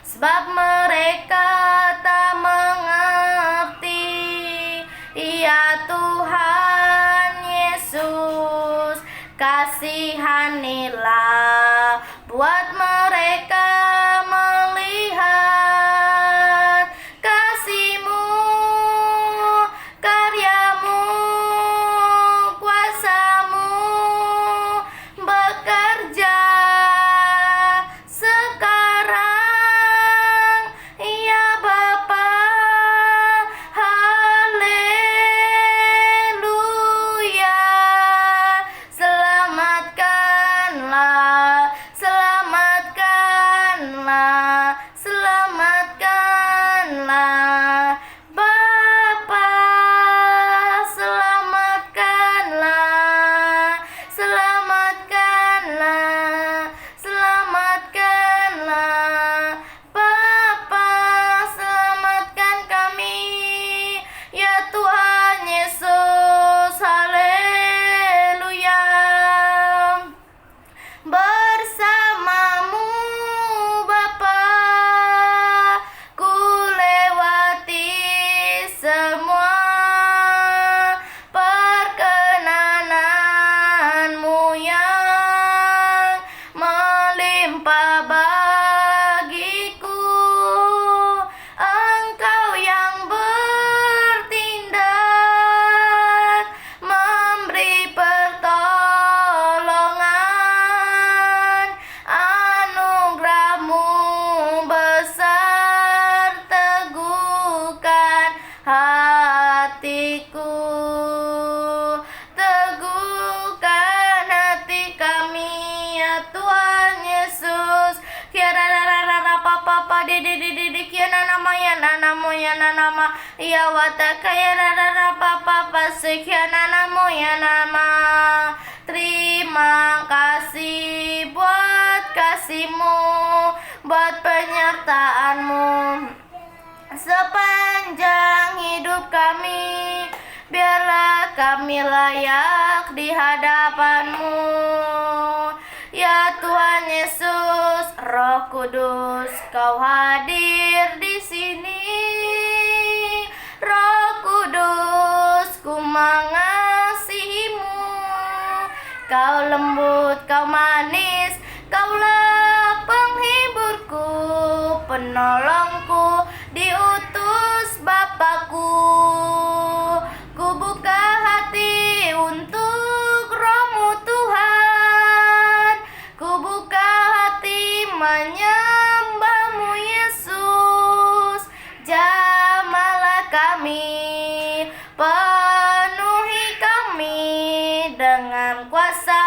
sebab mereka tak mengerti ya Tuhan Yesus. Kasihanilah buat mereka melihat kasih-Mu, karya-Mu, kuasa-Mu bekerja sekarang ya Bapa. Haleluya. Selamatkanlah, selamatkanlah, selamatkanlah Bapa. Selamatkanlah, selamatkanlah, selamatkanlah Bapa. Selamatkan kami ya Tuhan Yesus. Haleluya. Bersama-Mu Bapa, ku lewati semua perkenanan-Mu yang melimpah bagiku. Engkau yang bertindak, memberi pertolongan. Anugerah-Mu besar, teguhkan hatiku. Teguhkan hati kami ya Tuhan Yesus. Kiara rara papa di kiana nama ya nama ya wata kaya rara papa sekiana nama ya nama. Terima kasih buat kasih-Mu, buat penyertaan-Mu sepanjang hidup kami. Biarlah kami layak di hadapan-Mu ya Tuhan Yesus. Roh Kudus, Kau hadir di sini. Roh Kudus, Kau lembut, kau manis, Kaulah penghiburku, penolongku, diutus Bapakku. Ku buka hati untuk Roh-Mu Tuhan, ku buka hati menyembah-Mu Yesus. Jamalah kami, penuhi kami dengan kuasa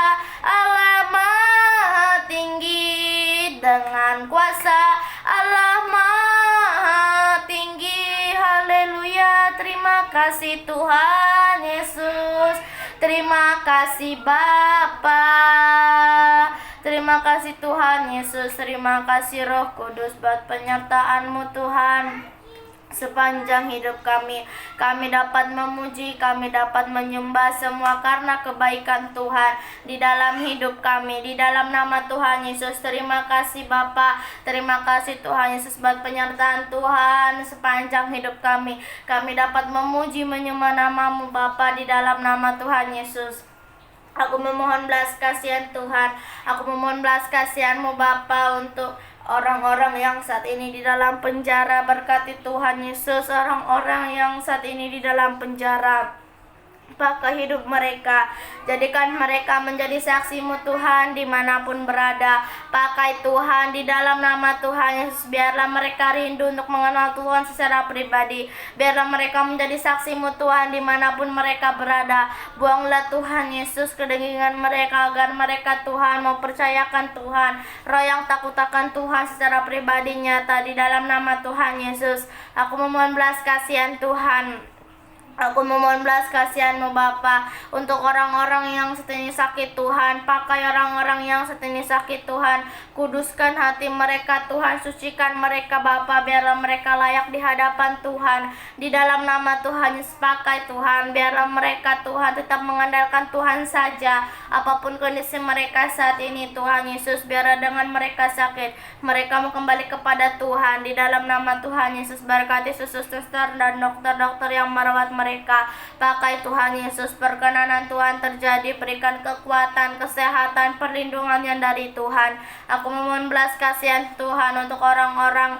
Allah Maha Tinggi, dengan kuasa Allah Maha Tinggi. Haleluya. Terima kasih Tuhan Yesus, terima kasih Bapa, terima kasih Tuhan Yesus, terima kasih Roh Kudus buat penyertaan-Mu Tuhan. Sepanjang hidup kami dapat memuji, kami dapat menyembah semua karena kebaikan Tuhan di dalam hidup kami, di dalam nama Tuhan Yesus. Terima kasih Bapa, terima kasih Tuhan Yesus buat penyertaan Tuhan. Sepanjang hidup kami dapat memuji, menyembah nama-Mu Bapa, di dalam nama Tuhan Yesus. Aku memohon belas kasihan Tuhan, aku memohon belas kasihan-Mu Bapa untuk orang-orang yang saat ini di dalam penjara. Berkati Tuhan Yesus orang-orang yang saat ini di dalam penjara. Pakai hidup mereka, jadikan mereka menjadi saksi-Mu Tuhan dimanapun berada. Pakai Tuhan di dalam nama Tuhan Yesus. Biarlah mereka rindu untuk mengenal Tuhan secara pribadi. Biarlah mereka menjadi saksi-Mu Tuhan dimanapun mereka berada. Buanglah Tuhan Yesus kedengingan mereka, agar mereka Tuhan mau percayakan Tuhan, roh yang takut akan Tuhan secara pribadi nyata di dalam nama Tuhan Yesus. Aku memohon belas kasihan Tuhan. Aku memohon belas kasihan-Mu Bapa untuk orang-orang yang saat ini sakit Tuhan. Pakai orang-orang yang saat ini sakit Tuhan. Kuduskan hati mereka Tuhan, sucikan mereka Bapa, biarlah mereka layak di hadapan Tuhan. Di dalam nama Tuhan Yesus, pakai Tuhan, biarlah mereka Tuhan tetap mengandalkan Tuhan saja. Apapun kondisi mereka saat ini Tuhan Yesus, biarlah dengan mereka sakit, mereka mau kembali kepada Tuhan. Di dalam nama Tuhan Yesus, berkati suster-suster dan dokter-dokter yang merawat mereka. Pakai Tuhan Yesus, perkenanan Tuhan terjadi, berikan kekuatan, kesehatan, perlindungan yang dari Tuhan. Aku memohon belas kasihan Tuhan untuk orang-orang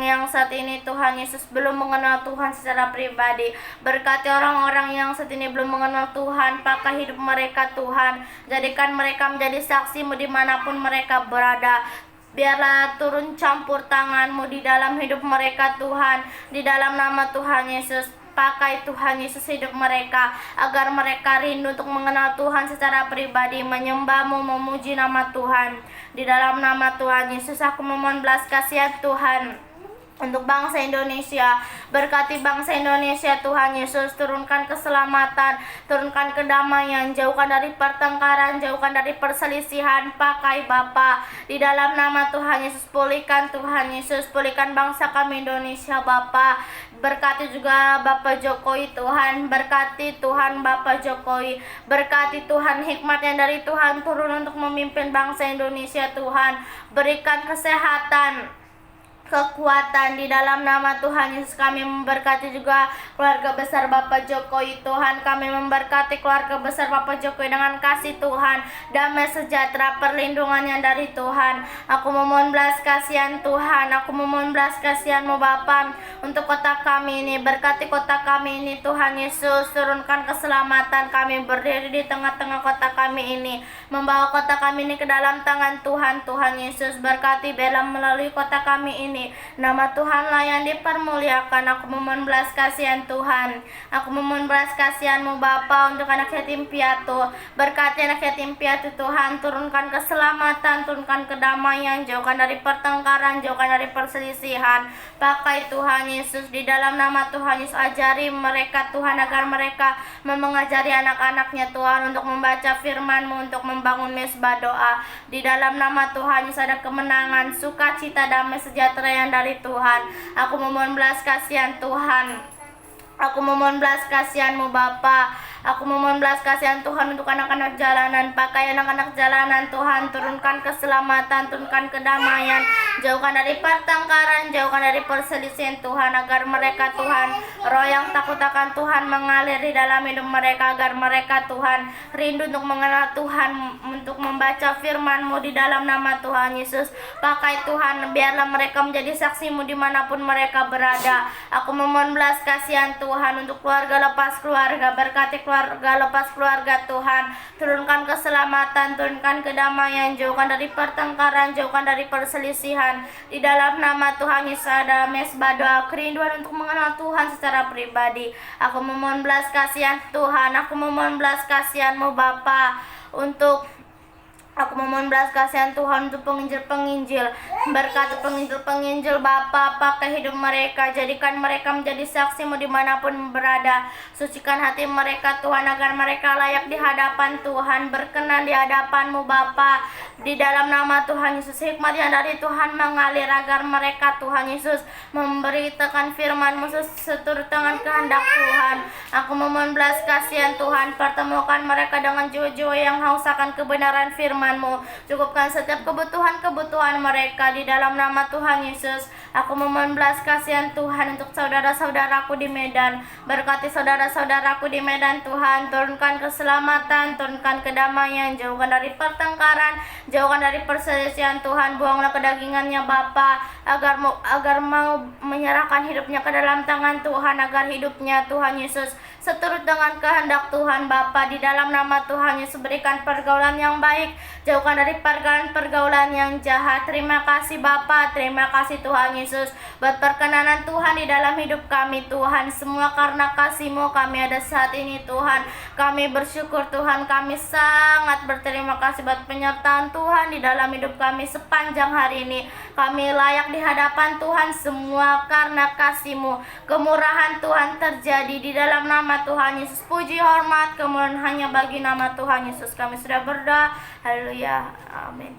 yang saat ini Tuhan Yesus belum mengenal Tuhan secara pribadi. Berkati orang-orang yang saat ini belum mengenal Tuhan, pakai hidup mereka Tuhan, jadikan mereka menjadi saksi-Mu dimanapun mereka berada. Biarlah turun campur tangan-Mu di dalam hidup mereka Tuhan, di dalam nama Tuhan Yesus. Pakai Tuhan Yesus hidup mereka, agar mereka rindu untuk mengenal Tuhan secara pribadi, menyembah-Mu, memuji nama Tuhan. Di dalam nama Tuhan Yesus, aku memohon belas kasihan Tuhan untuk bangsa Indonesia. Berkati bangsa Indonesia Tuhan Yesus, turunkan keselamatan, turunkan kedamaian, jauhkan dari pertengkaran, jauhkan dari perselisihan. Pakai Bapa, di dalam nama Tuhan Yesus, pulihkan Tuhan Yesus, pulihkan bangsa kami Indonesia Bapa. Berkati juga Bapak Jokowi Tuhan, berkati Tuhan Bapak Jokowi, berkati Tuhan hikmat yang dari Tuhan turun untuk memimpin bangsa Indonesia Tuhan. Berikan kesehatan, kekuatan di dalam nama Tuhan Yesus. Kami memberkati juga keluarga besar Bapak Jokowi Tuhan. Kami memberkati keluarga besar Bapak Jokowi dengan kasih Tuhan, damai sejahtera, perlindungan yang dari Tuhan. Aku memohon belas kasihan Tuhan, aku memohon belas kasihan-Mu Bapa untuk kota kami ini. Berkati kota kami ini Tuhan Yesus, turunkan keselamatan. Kami berdiri di tengah-tengah kota kami ini, membawa kota kami ini ke dalam tangan Tuhan. Tuhan Yesus, berkati bela melalui kota kami ini. Nama Tuhanlah yang dipermuliakan. Aku memohon belas kasihan Tuhan, aku memohon belas kasihan-Mu Bapa untuk anak yatim piatu. Berkati anak yatim piatu Tuhan, turunkan keselamatan, turunkan kedamaian, jauhkan dari pertengkaran, jauhkan dari perselisihan. Pakai Tuhan Yesus, di dalam nama Tuhan Yesus, ajari mereka Tuhan, agar mereka mengajari anak-anaknya Tuhan untuk membaca firman-Mu, untuk membangun mesbah doa. Di dalam nama Tuhan Yesus ada kemenangan, sukacita, damai sejahtera yang dari Tuhan. Aku memohon belas kasihan Tuhan, aku memohon belas kasihan-Mu Bapa. Aku memohon belas kasihan Tuhan untuk anak-anak jalanan. Pakai anak-anak jalanan Tuhan, turunkan keselamatan, turunkan kedamaian, jauhkan dari pertengkaran, jauhkan dari perselisihan Tuhan, agar mereka Tuhan, roh yang takut akan Tuhan mengalir di dalam hidup mereka, agar mereka Tuhan rindu untuk mengenal Tuhan, untuk membaca firman-Mu di dalam nama Tuhan Yesus. Pakai Tuhan, biarlah mereka menjadi saksi-Mu dimanapun mereka berada. Aku memohon belas kasihan Tuhan untuk keluarga lepas keluarga, berkati keluarga lepas keluarga Tuhan, turunkan keselamatan, turunkan kedamaian, jauhkan dari pertengkaran, jauhkan dari perselisihan. Di dalam nama Tuhan Yesus ada mesbah doa kerinduan untuk mengenal Tuhan secara pribadi. Aku memohon belas kasihan Tuhan, aku memohon belas kasihan-Mu Bapa, untuk aku memohon belas kasihan Tuhan untuk penginjil-penginjil. Berkati penginjil-penginjil Bapa, pakai hidup mereka, jadikan mereka menjadi saksi-Mu dimanapun berada. Sucikan hati mereka Tuhan, agar mereka layak di hadapan Tuhan, berkenan di hadapan-Mu Bapa. Di dalam nama Tuhan Yesus, hikmat yang dari Tuhan mengalir, agar mereka Tuhan Yesus memberitakan firman-Mu seturut dengan kehendak Tuhan. Aku memohon belas kasihan Tuhan, pertemukan mereka dengan jiwa-jiwa yang haus akan kebenaran firman-Mu. Cukupkan setiap kebutuhan-kebutuhan mereka di dalam nama Tuhan Yesus. Aku memohon belas kasihan Tuhan untuk saudara-saudaraku di Medan. Berkati saudara-saudaraku di Medan Tuhan, turunkan keselamatan, turunkan kedamaian, jauhkan dari pertengkaran, jauhkan dari perselisihan Tuhan. Buanglah kedagingannya Bapa, agar mau menyerahkan hidupnya ke dalam tangan Tuhan, agar hidupnya Tuhan Yesus seturut dengan kehendak Tuhan Bapa. Di dalam nama Tuhan Yesus, berikan pergaulan yang baik, jauhkan dari pergaulan-pergaulan yang jahat. Terima kasih Bapa, terima kasih Tuhan Yesus buat perkenanan Tuhan di dalam hidup kami Tuhan. Semua karena kasih-Mu kami ada saat ini Tuhan. Kami bersyukur Tuhan, kami sangat berterima kasih buat penyertaan Tuhan di dalam hidup kami sepanjang hari ini. Kami layak di hadapan Tuhan, semua karena kasih-Mu. Kemurahan Tuhan terjadi di dalam nama Tuhan Yesus. Puji hormat kemuliaan hanya bagi nama Tuhan Yesus. Kami sudah berdoa. Haleluya. Amin.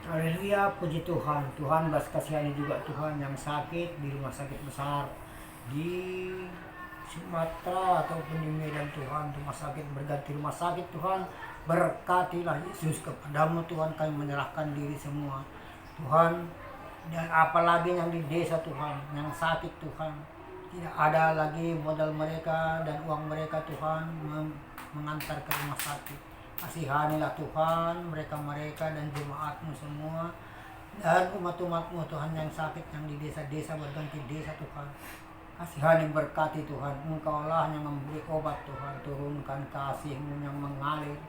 Haleluya, puji Tuhan. Tuhan belas kasihani juga Tuhan yang sakit di rumah sakit besar di Sumatera ataupun di Medan Tuhan, rumah sakit berganti rumah sakit Tuhan. Berkatilah Yesus, kepadamu Tuhan kami menyerahkan diri semua Tuhan. Dan apalagi yang di desa Tuhan, yang sakit Tuhan, tidak ada lagi modal mereka dan uang mereka Tuhan mengantar ke rumah sakit. Kasihanilah Tuhan mereka-mereka dan jemaat-Mu semua, dan umat-umat-Mu Tuhan yang sakit, yang di desa-desa berganti desa Tuhan. Kasihani, berkati Tuhan. Engkaulah yang memberi obat Tuhan. Turunkan kasih-Mu yang mengalir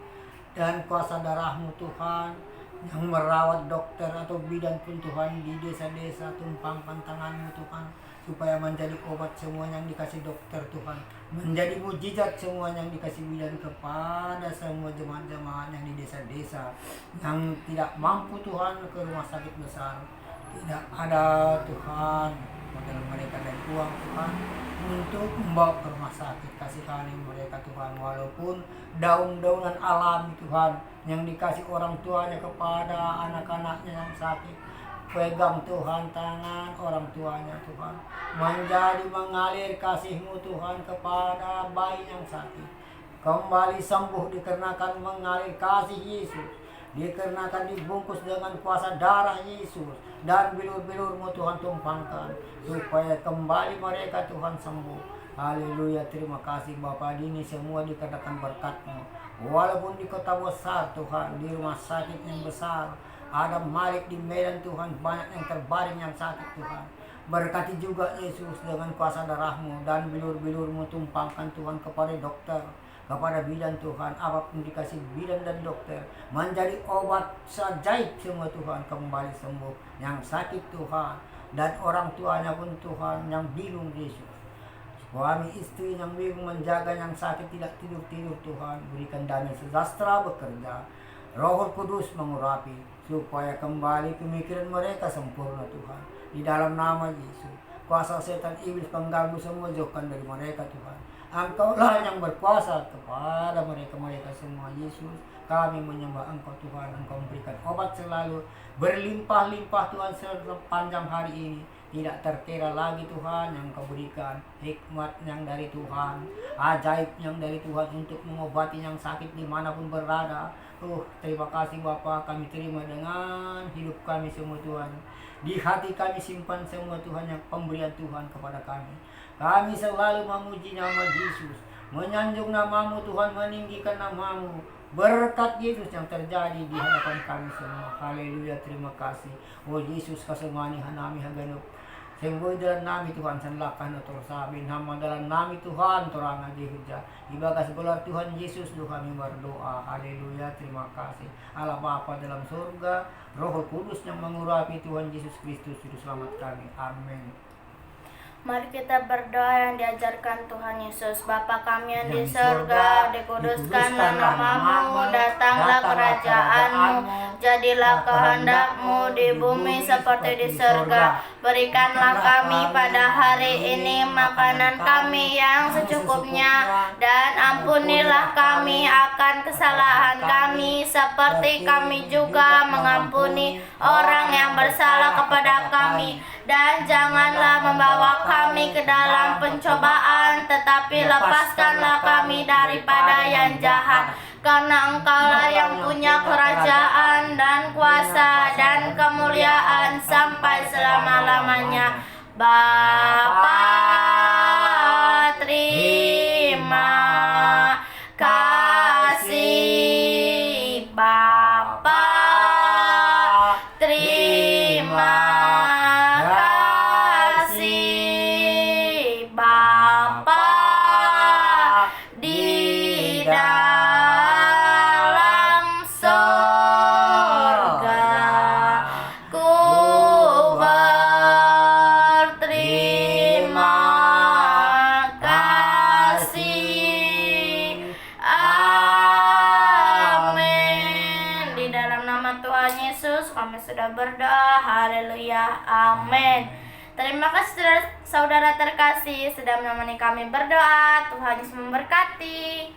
dan kuasa darah-Mu Tuhan, yang merawat dokter atau bidan pun Tuhan di desa-desa. Tumpangkan tangan-Mu Tuhan, supaya menjadi obat semua yang dikasih dokter Tuhan, menjadi mujizat semua yang dikasih bidan kepada semua jemaat-jemaat yang di desa-desa yang tidak mampu Tuhan ke rumah sakit besar. Tidak ada Tuhan modal mereka dan uang Tuhan untuk membawa ke rumah sakit. Kasihani mereka Tuhan, walaupun daun-daunan alami Tuhan yang dikasih orang tuanya kepada anak-anaknya yang sakit. Pegang Tuhan tangan orang tuanya Tuhan, menjadi mengalir kasih-Mu Tuhan kepada bayi yang sakit. Kembali sembuh dikarenakan mengalir kasih Yesus, dikarenakan dibungkus dengan kuasa darah Yesus, dan bilur-bilur-Mu Tuhan tumpangkan, supaya kembali mereka Tuhan sembuh. Haleluya, terima kasih Bapa. Ini semua dikatakan berkat-Mu. Walaupun di kota besar Tuhan, di rumah sakit yang besar, ada Malik di Medan Tuhan, banyak yang terbaring yang sakit Tuhan. Berkati juga Yesus dengan kuasa darah-Mu, dan bilur-bilur-Mu tumpangkan Tuhan kepada dokter, kepada bidan Tuhan. Apapun dikasih bidan dan dokter, menjadi obat sajaib semua Tuhan, kembali sembuh yang sakit Tuhan. Dan orang tuanya pun Tuhan yang bingung Yesus, suami istri yang bingung menjaga yang sakit, tidak tidur-tidur Tuhan. Berikan damai sejahtera bekerja, Roh Kudus mengurapi, supaya kembali pemikiran mereka sempurna Tuhan. Di dalam nama Yesus, kuasa setan iblis pengganggu semua jauhkan dari mereka Tuhan. Engkaulah yang berkuasa kepada mereka-mereka semua Yesus. Kami menyembah Engkau Tuhan. Engkau memberikan obat selalu berlimpah-limpah Tuhan sepanjang hari ini. tidak terkira lagi Tuhan yang Kau berikan, hikmat yang dari Tuhan, ajaib yang dari Tuhan untuk mengobati yang sakit dimanapun berada. Terima kasih Bapa, kami terima dengan hidup kami semua Tuhan. Di hati kami simpan semua Tuhan yang pemberian Tuhan kepada kami. Kami selalu memuji nama Yesus, menyanjung namamu Tuhan, meninggikan namamu. Berkat Yesus yang terjadi di hadapan kami semua. Haleluya, terima kasih. Yesus kasumani hanami haganop. Semboy dalam nami Tuhan sanlakan atau sabin hama dalam nami Tuhan torang aja huja. Ibagas bola Tuhan Yesus doa kami berdoa. Haleluya, terima kasih. Allah Bapa dalam surga, Roh Kudus yang mengurapi Tuhan Yesus Kristus juru selamat kami. Amin. Mari kita berdoa yang diajarkan Tuhan Yesus. Bapa kami yang di surga, dikuduskanlah namamu, datanglah kerajaanmu, jadilah kehendakmu di bumi seperti di surga. Berikanlah kami pada hari ini makanan kami yang secukupnya, dan ampunilah kami akan kesalahan kami, seperti kami juga mengampuni orang yang bersalah kepada kami. Dan janganlah membawa kami ke dalam pencobaan, tetapi lepaskanlah kami daripada yang jahat. Karena Engkaulah yang punya kerajaan dan kuasa dan kemuliaan sampai selama-lamanya. Bapa, terima kasih. Bapa, terima kasih. Bapa di dalam sorga, ku berterima kasih. Amin. Di dalam nama Tuhan Yesus kami sudah berdoa. Haleluya. Amin. Terima kasih saudara terkasih sudah menemani kami berdoa. Tuhan Yesus memberkati.